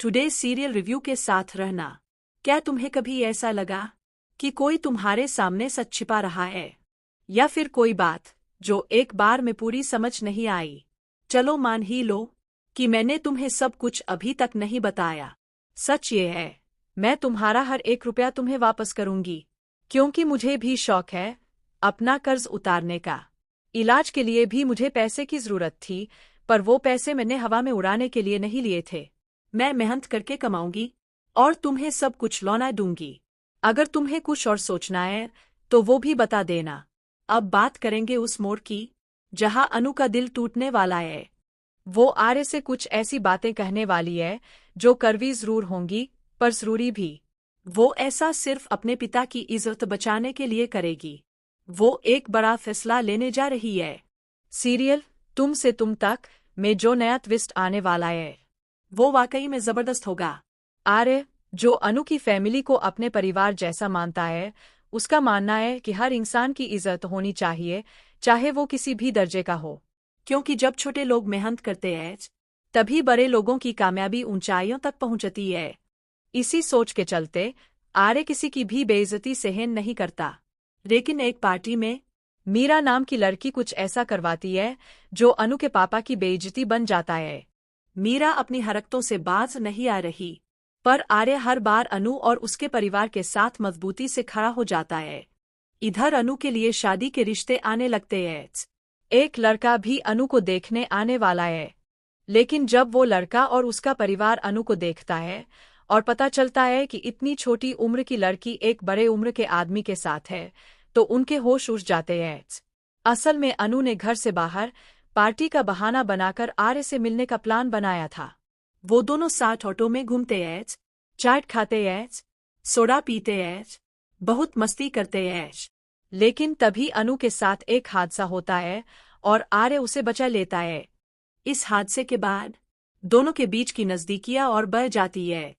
Today serial review के साथ रहना। क्या तुम्हें कभी ऐसा लगा कि कोई तुम्हारे सामने सच छिपा रहा है, या फिर कोई बात जो एक बार में पूरी समझ नहीं आई? चलो मान ही लो कि मैंने तुम्हें सब कुछ अभी तक नहीं बताया। सच ये है, मैं तुम्हारा हर एक रुपया तुम्हें वापस करूंगी, क्योंकि मुझे भी शौक है अपना कर्ज उतारने का। इलाज के लिए भी मुझे पैसे की जरूरत थी, पर वो पैसे मैंने हवा में उड़ाने के लिए नहीं लिए थे। मैं मेहनत करके कमाऊंगी और तुम्हें सब कुछ लौटा दूंगी। अगर तुम्हें कुछ और सोचना है तो वो भी बता देना। अब बात करेंगे उस मोड़ की जहां अनु का दिल टूटने वाला है। वो आर्य से कुछ ऐसी बातें कहने वाली है जो कड़वी जरूर होंगी, पर जरूरी भी। वो ऐसा सिर्फ अपने पिता की इज्जत बचाने के लिए करेगी। वो एक बड़ा फैसला लेने जा रही है। सीरियल तुम से तुम तक में जो नया ट्विस्ट आने वाला है वो वाकई में जबरदस्त होगा। आर्य, जो अनु की फैमिली को अपने परिवार जैसा मानता है, उसका मानना है कि हर इंसान की इज्जत होनी चाहिए, चाहे वो किसी भी दर्जे का हो। क्योंकि जब छोटे लोग मेहनत करते हैं तभी बड़े लोगों की कामयाबी ऊंचाइयों तक पहुंचती है। इसी सोच के चलते आर्य किसी की भी बेइज्जती सहन नहीं करता। लेकिन एक पार्टी में मीरा नाम की लड़की कुछ ऐसा करवाती है जो अनु के पापा की बेइज्जती बन जाता है। मीरा अपनी हरकतों से बाज नहीं आ रही, पर आर्य हर बार अनु और उसके परिवार के साथ मजबूती से खड़ा हो जाता है। इधर अनु के लिए शादी के रिश्ते आने लगते हैं। एक लड़का भी अनु को देखने आने वाला है, लेकिन जब वो लड़का और उसका परिवार अनु को देखता है और पता चलता है कि इतनी छोटी उम्र की लड़की एक बड़े उम्र के आदमी के साथ है, तो उनके होश उड़ जाते हैं। असल में अनु ने घर से बाहर पार्टी का बहाना बनाकर आर्य से मिलने का प्लान बनाया था। वो दोनों साथ ऑटो में घूमते हैं, चाट खाते हैं, सोडा पीते हैं, बहुत मस्ती करते हैं। लेकिन तभी अनु के साथ एक हादसा होता है और आर्य उसे बचा लेता है। इस हादसे के बाद दोनों के बीच की नजदीकियां और बढ़ जाती है।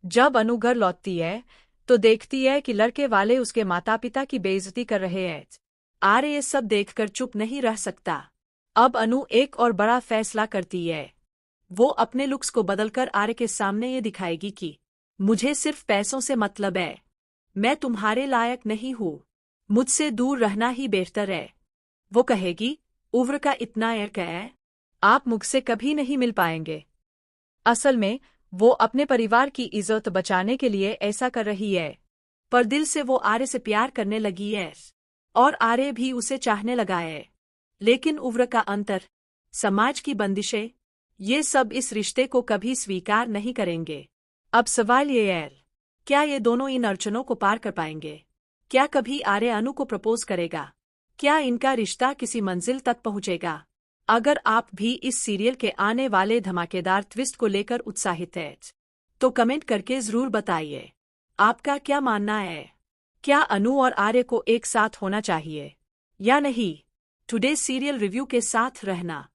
जब अनु घर लौटती है तो देखती है कि लड़के वाले उसके माता पिता की बेइज्जती कर रहे हैं। आर्य ये सब देखकर चुप नहीं रह सकता। अब अनु एक और बड़ा फैसला करती है। वो अपने लुक्स को बदलकर आर्य के सामने ये दिखाएगी कि मुझे सिर्फ पैसों से मतलब है, मैं तुम्हारे लायक नहीं हूँ, मुझसे दूर रहना ही बेहतर है। वो कहेगी, उम्र का इतना अर्क है, आप मुझसे कभी नहीं मिल पाएंगे। असल में वो अपने परिवार की इज्जत बचाने के लिए ऐसा कर रही है, पर दिल से वो आर्य से प्यार करने लगी है और आर्य भी उसे चाहने लगा है। लेकिन उम्र का अंतर, समाज की बंदिशें, ये सब इस रिश्ते को कभी स्वीकार नहीं करेंगे। अब सवाल ये है, क्या ये दोनों इन अड़चनों को पार कर पाएंगे? क्या कभी आर्य अनु को प्रपोज करेगा? क्या इनका रिश्ता किसी मंजिल तक पहुंचेगा? अगर आप भी इस सीरियल के आने वाले धमाकेदार ट्विस्ट को लेकर उत्साहित हैं, तो कमेंट करके जरूर बताइए। आपका क्या मानना है? क्या अनु और आर्य को एक साथ होना चाहिए या नहीं? टुडे सीरियल रिव्यू के साथ रहना।